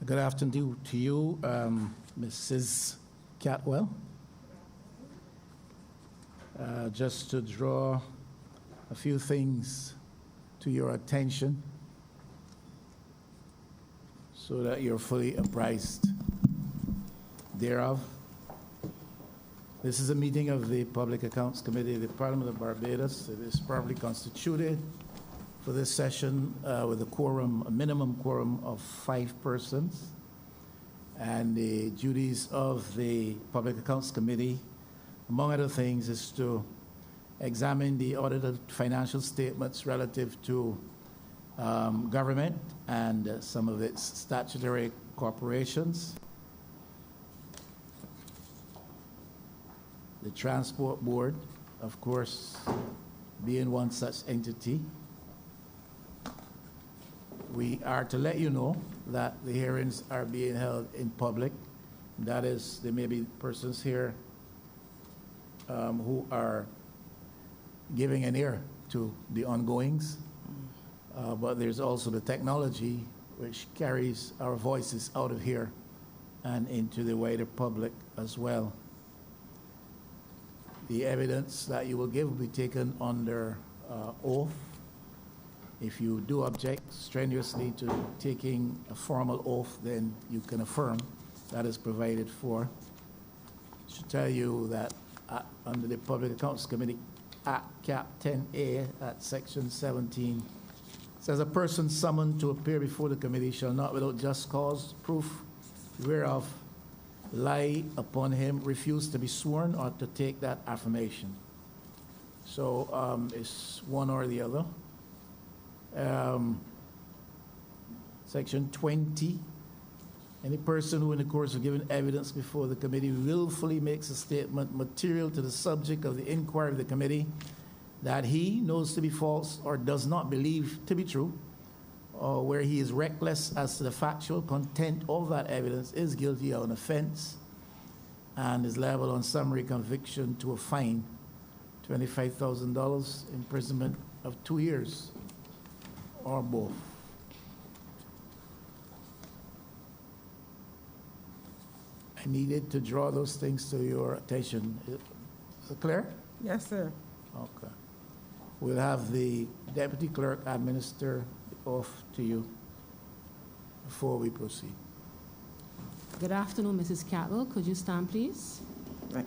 Good afternoon to you, Mrs. Catwell. Just to draw a few things to your attention so that you're fully apprised thereof. This is a meeting of the Public Accounts Committee of the Parliament of Barbados. It is properly constituted for this session with a minimum quorum of 5 persons. And the duties of the Public Accounts Committee, among other things, is to examine the audited financial statements relative to government and some of its statutory corporations. The Transport Board, of course, being one such entity. We are to let you know that the hearings are being held in public. That is, there may be persons here who are giving an ear to the ongoings, but there's also the technology which carries our voices out of here and into the wider public as well. The evidence that you will give will be taken under oath. If you do object strenuously to taking a formal oath, then you can affirm that is provided for. I should tell you that under the Public Accounts Committee Act, Cap 10A at Section 17, says a person summoned to appear before the committee shall not, without just cause, proof whereof, lie upon him, refuse to be sworn, or to take that affirmation. So it's one or the other. Section 20, any person who in the course of giving evidence before the committee willfully makes a statement material to the subject of the inquiry of the committee that he knows to be false or does not believe to be true, or where he is reckless as to the factual content of that evidence, is guilty of an offense and is liable on summary conviction to a fine, $25,000, imprisonment of 2 years, or both. I needed to draw those things to your attention. Is it clear? Yes, sir. Okay. We'll have the Deputy Clerk administer the oath to you before we proceed. Good afternoon, Mrs. Catwell. Could you stand, please? Right.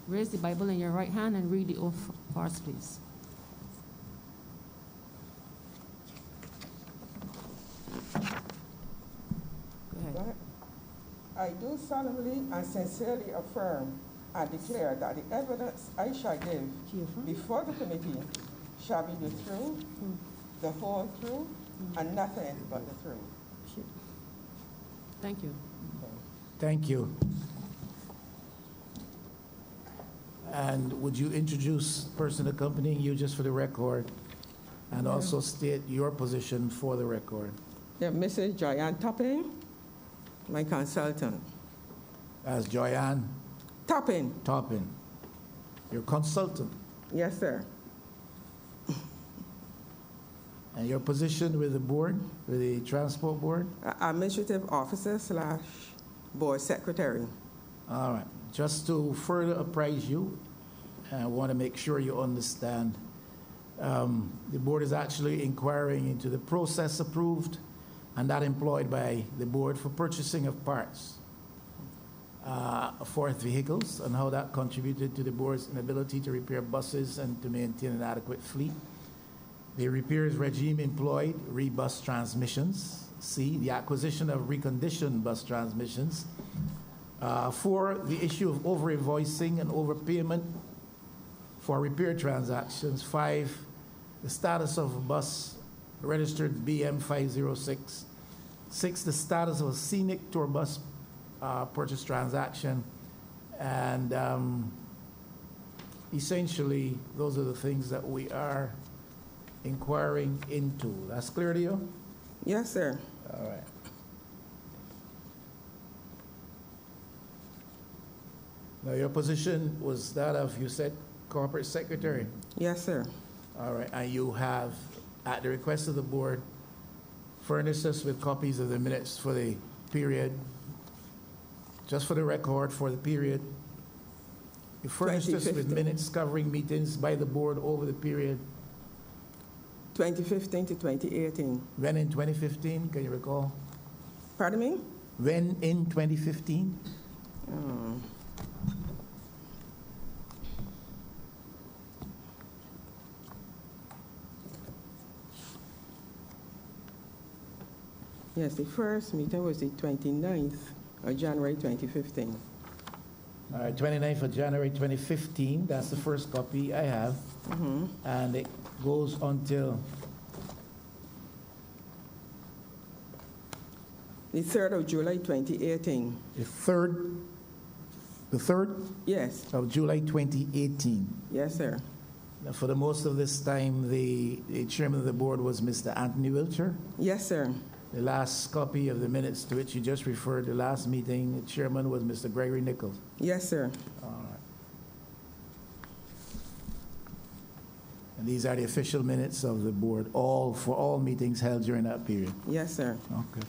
Raise the Bible in your right hand and read the oath for us, please. Go ahead. I do solemnly and sincerely affirm and declare that the evidence I shall give before the committee shall be the truth, the whole truth, and nothing but the truth. Thank you. Thank you. And would you introduce the person accompanying you just for the record, and also state your position for the record? Yeah, Mrs. Joyanne Topping, my consultant. As Joyanne Topping. Your consultant. Yes, sir. And your position with the board, with the Transport Board? Administrative officer / board secretary. All right. Just to further apprise you, I want to make sure you understand, the board is actually inquiring into the process approved and that employed by the board for purchasing of parts for vehicles, and how that contributed to the board's inability to repair buses and to maintain an adequate fleet. The repairs regime employed rebus transmissions. C, the acquisition of reconditioned bus transmissions. 4, the issue of over-invoicing and overpayment for repair transactions. 5, the status of a bus registered BM506. 6, the status of a scenic tour bus purchase transaction. And essentially, those are the things that we are inquiring into. That's clear to you? Yes, sir. All right. Now, your position was that of, you said, corporate secretary? Yes, sir. All right. And you have, at the request of the board, furnish us with copies of the minutes for the period, just for the record, for the period. You furnished us with 2015. minutes covering meetings by the board over the period. 2015 to 2018. When in 2015, can you recall? Pardon me? When in 2015? Yes, the first meeting was the 29th of January 2015. All right, 29th of January 2015, that's the first copy I have. And it goes until The 3rd of July 2018. the 3rd Yes, of July 2018. yes, sir. Now, for the most of this time, the chairman of the board was Mr. Anthony Wiltshire. Yes, sir. The last copy of the minutes to which you just referred, the last meeting, the chairman was Mr. Gregory Nichols. Yes, sir. All right. And these are the official minutes of the board, for all meetings held during that period. Yes, sir. Okay.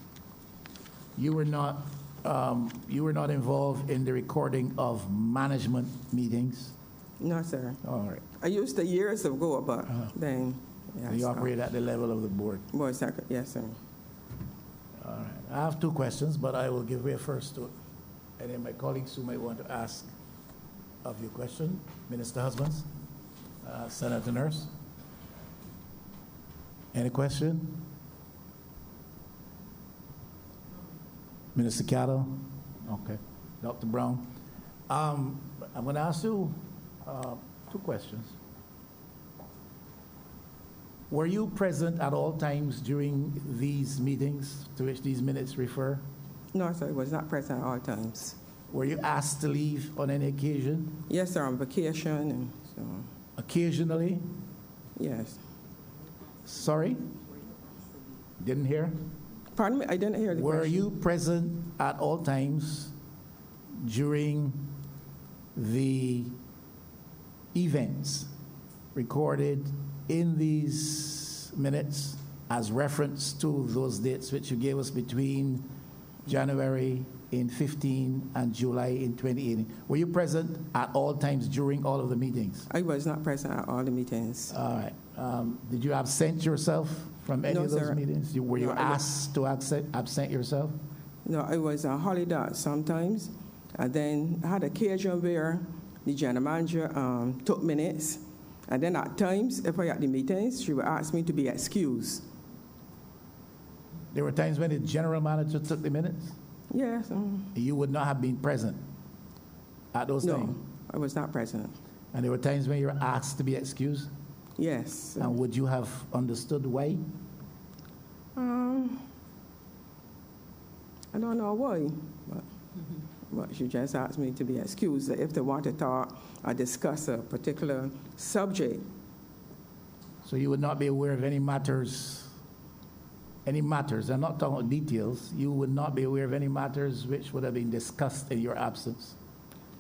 You were not involved in the recording of management meetings? No, sir. All right. I used to years ago, but then, So yes. you operate at the level of the board. Board secretary, yes, sir. All right. I have two questions, but I will give way first to any of my colleagues who might want to ask of your question. Minister Husbands, Senator Nurse. Any question? Minister Cattle? Okay. Dr. Brown? I'm going to ask you two questions. Were you present at all times during these meetings to which these minutes refer? No, sir, I was not present at all times. Were you asked to leave on any occasion? Yes, sir, on vacation and so, Occasionally? yes. Sorry? Didn't hear? Pardon me, I didn't hear the Were question. you present at all times during the events recorded in these minutes as reference to those dates which you gave us between January in 15 and July in 2018? Were you present at all times during all of the meetings? I was not present at all the meetings. All right. Did you absent yourself from any No, of those sir. meetings? Were you No, I- asked to absent yourself? No, I was on holiday sometimes, and then I had occasion where the general manager took minutes, and then at times, if I had the meetings, she would ask me to be excused. There were times when the general manager took the minutes? Yes, You would not have been present at those no, times? I was not present. And there were times when you were asked to be excused? Yes. And would you have understood why? I don't know why, but she just asked me to be excused if they want to talk or discuss a particular subject. So you would not be aware of any matters, I'm not talking about details, you would not be aware of any matters which would have been discussed in your absence?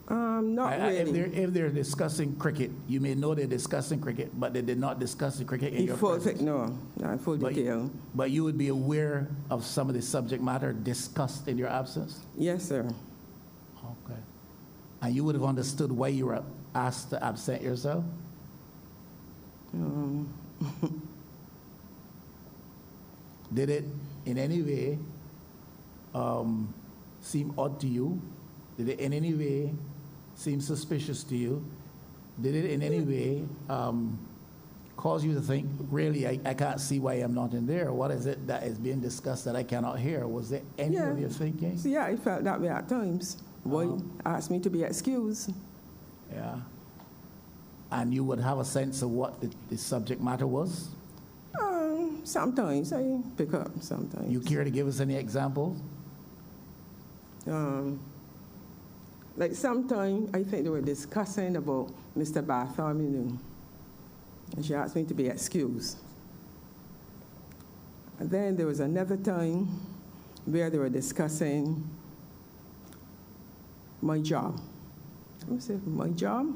Not really. If they're discussing cricket, you may know they're discussing cricket, but they did not discuss the cricket in your presence. No, not in full detail. But you would be aware of some of the subject matter discussed in your absence? Yes, sir. Okay. And you would have understood why you were asked to absent yourself? Did it in any way seem odd to you? Did it in any way seem suspicious to you? Did it in any way cause you to think, really, I can't see why I'm not in there? What is it that is being discussed that I cannot hear? Was there any of your thinking? So, yeah, I felt that way at times. Why asked me to be excused? Yeah. And you would have a sense of what the subject matter was? Sometimes I pick up, sometimes. You care to give us any examples? Like sometimes I think they were discussing about Mr. Bartholomew, and she asked me to be excused. And then there was another time where they were discussing my job. Let me say, my job?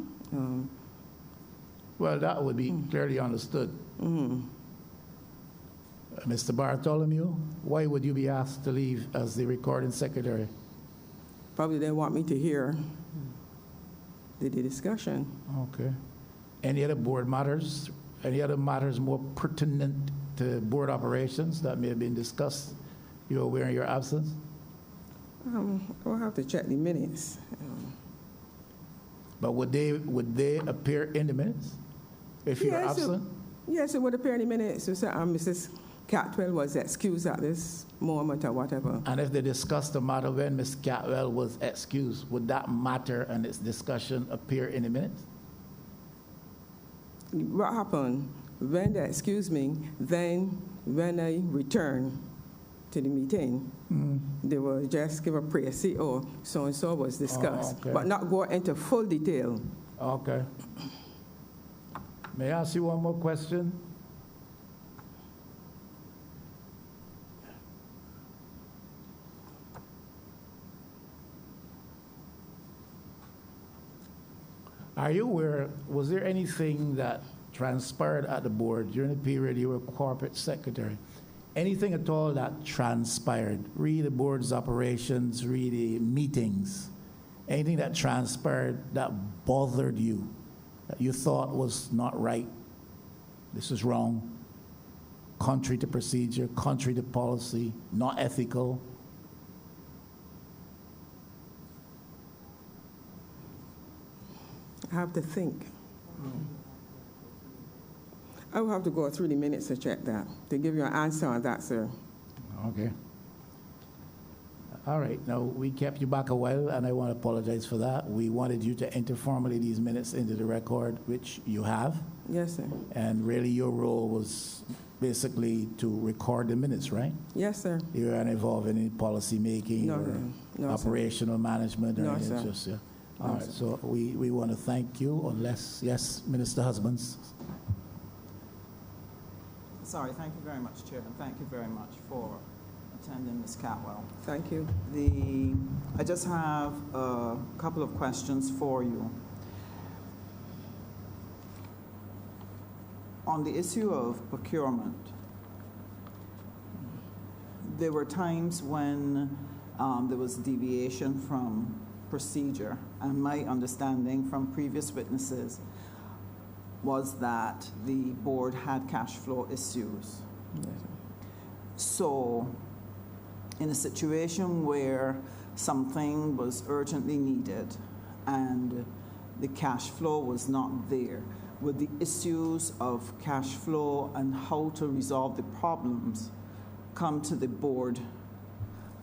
Well, that would be clearly understood. Mr. Bartholomew, why would you be asked to leave as the recording secretary? Probably they want me to hear the discussion. Okay. Any other board matters? Any other matters more pertinent to board operations that may have been discussed? You're aware of your absence? I'll have to check the minutes. But would they appear in the minutes if you're Yes, absent? Yes, it would appear in the minutes. So, Mrs. Catwell was excused at this moment or whatever. And if they discussed the matter when Ms. Catwell was excused, would that matter and its discussion appear in the minutes? What happened? When they excused me, then when I returned to the meeting, they will just give a prayer, see, oh, so-and-so was discussed, okay. but not go into full detail. Okay. May I ask you one more question? Are you aware, was there anything that transpired at the board during the period you were corporate secretary? Anything at all that transpired? Read the board's operations, read the meetings. Anything that transpired that bothered you, that you thought was not right? This is wrong, contrary to procedure, contrary to policy, not ethical? I have to think. I will have to go through the minutes to check that, to give you an answer on that, sir. Okay. All right. Now, we kept you back a while, and I want to apologize for that. We wanted you to enter formally these minutes into the record, which you have. Yes, sir. And really, your role was basically to record the minutes, right? Yes, sir. You weren't involved in any policy making No, or sir. No, sir. operational management or No, anything. sir. Just, yeah. No, All right. sir. So we want to thank you, unless, yes, Minister Husbands. Sorry, thank you very much, Chair, and thank you very much for attending, Ms. Catwell. Thank you. I just have a couple of questions for you. On the issue of procurement, there were times when there was deviation from procedure, and my understanding from previous witnesses was that the board had cash flow issues. Yes, sir. So, in a situation where something was urgently needed and the cash flow was not there, would the issues of cash flow and how to resolve the problems come to the board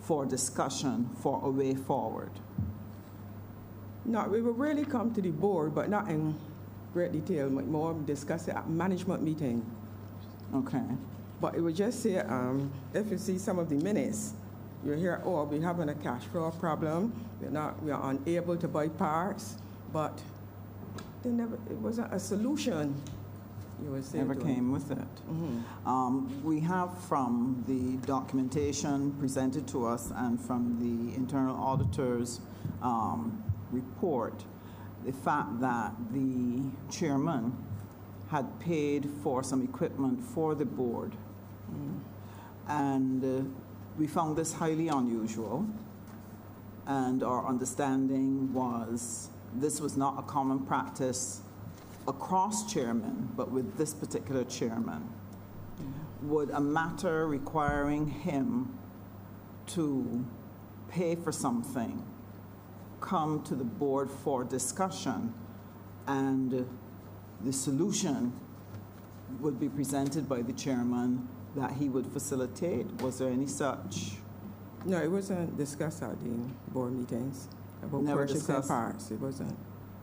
for discussion for a way forward? No, we will really come to the board, but not in great detail, but more discuss it at management meeting. Okay. But it would just say, if you see some of the minutes, you hear, oh, we're having a cash flow problem. We are unable to buy parts, but it wasn't a solution. You would say Never to came with it. Mm-hmm. We have from the documentation presented to us and from the internal auditor's report, the fact that the chairman had paid for some equipment for the board. And we found this highly unusual, and our understanding was this was not a common practice across chairmen, but with this particular chairman. Would a matter requiring him to pay for something come to the board for discussion, and the solution would be presented by the chairman that he would facilitate? Was there any such? No, it wasn't discussed at the board meetings about Never purchasing discussed. parts. It wasn't.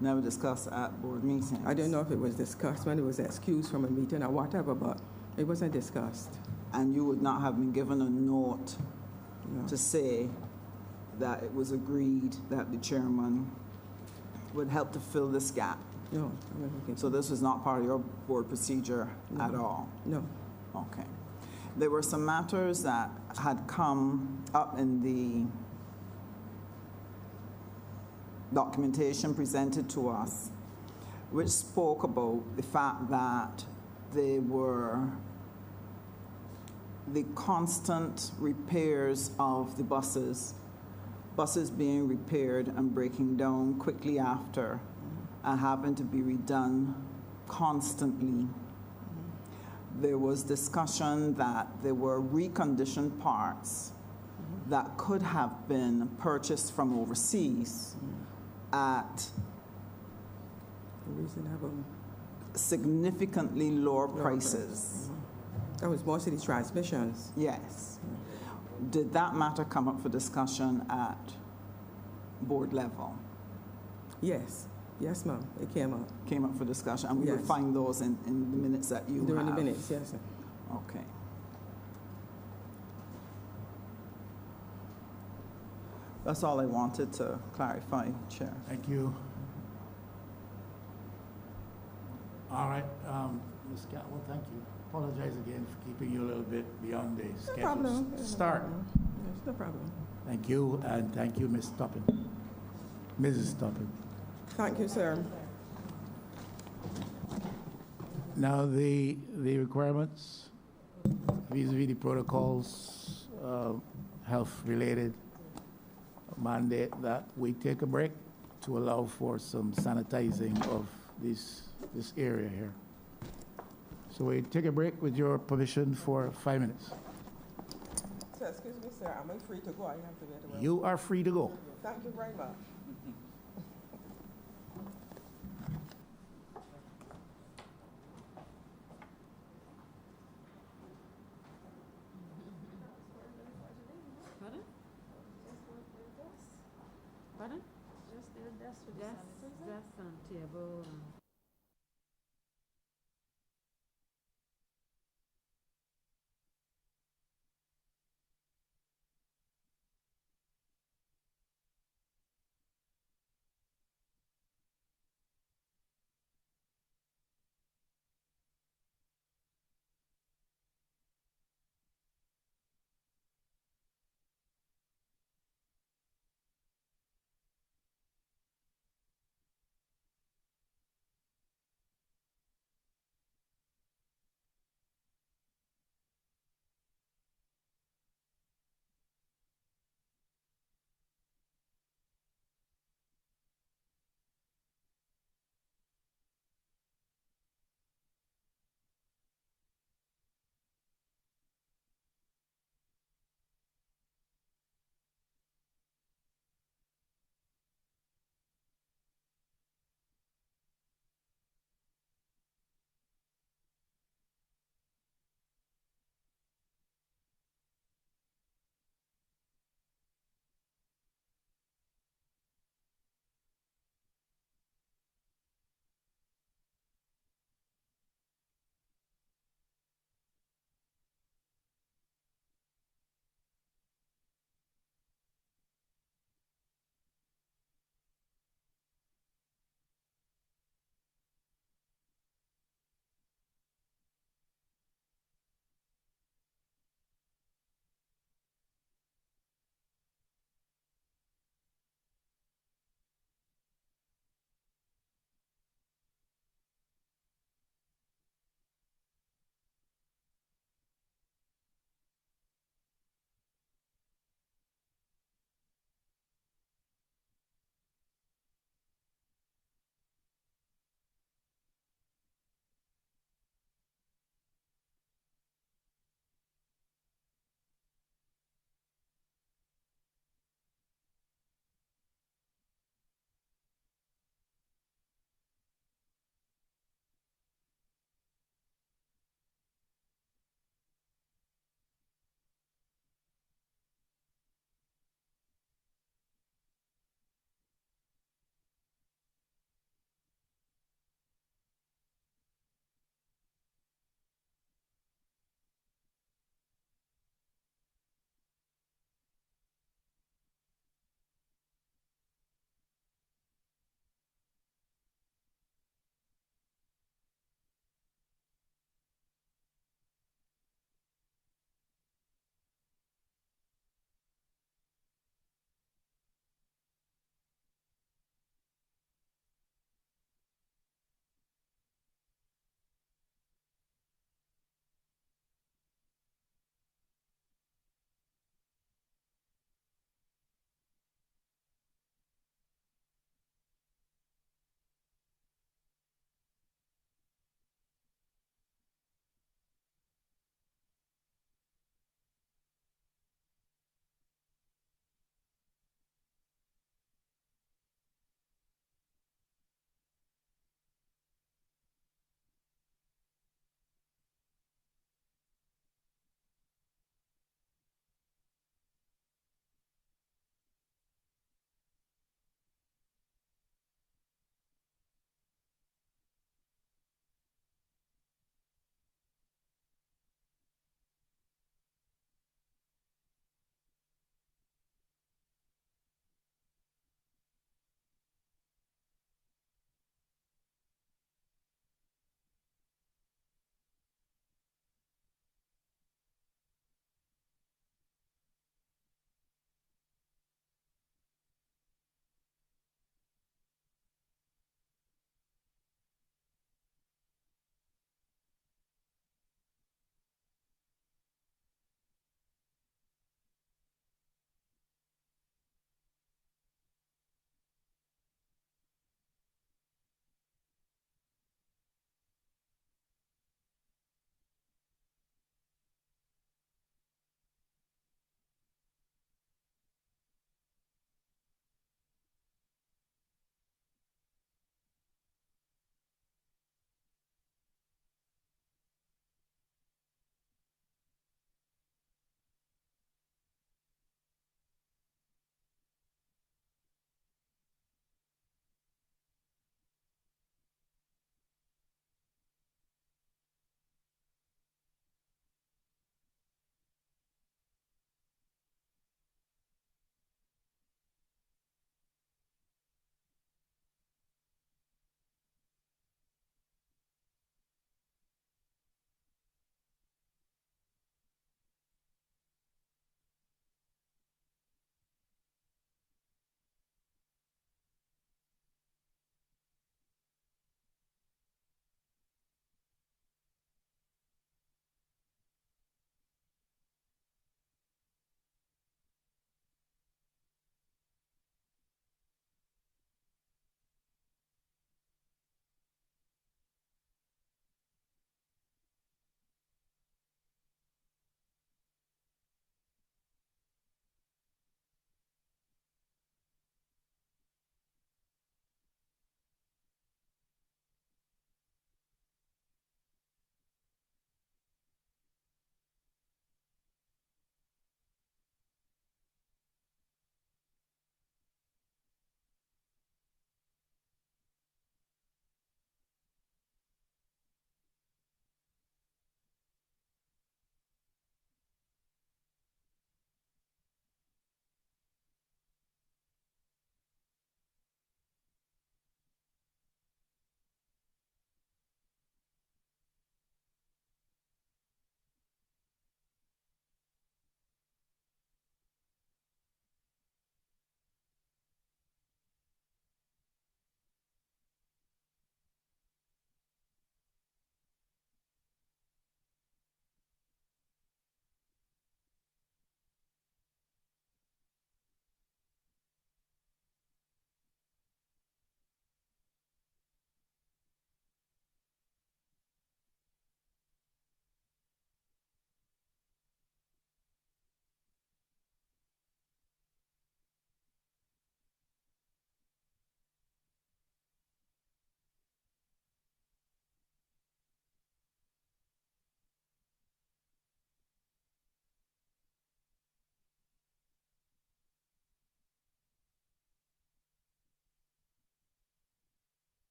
Never discussed at board meetings? I don't know if it was discussed when it was excused from a meeting or whatever, but it wasn't discussed. And you would not have been given a note No. to say that it was agreed that the chairman would help to fill this gap? No. I mean, okay. So this was not part of your board procedure at all? No. Okay. There were some matters that had come up in the documentation presented to us, which spoke about the fact that there were the constant repairs of the buses being repaired and breaking down quickly after, and having to be redone constantly. There was discussion that there were reconditioned parts that could have been purchased from overseas at Reasonable. significantly lower prices. That was mostly transmissions. Yes. Did that matter come up for discussion at board level? Yes. Yes, ma'am. It came up. Came up for discussion, and we will Yes. find those in the minutes that you During have. the minutes, yes, sir. Okay. That's all I wanted to clarify, Chair. Thank you. All right, Ms. Catwell, thank you. Apologize again for keeping you a little bit beyond the No schedule. problem. Start. Yes, no problem. Thank you, and thank you, Ms. Toppin. Mrs. Toppin. Thank you, sir. Now, the requirements vis-a-vis the protocols, health-related, mandate that we take a break to allow for some sanitizing of this area here. So we take a break with your permission for 5 minutes. Sir, excuse me, sir. Am I free to go? I have to get away. You are free to go. Thank you very much. Pardon? Pardon? Just on table.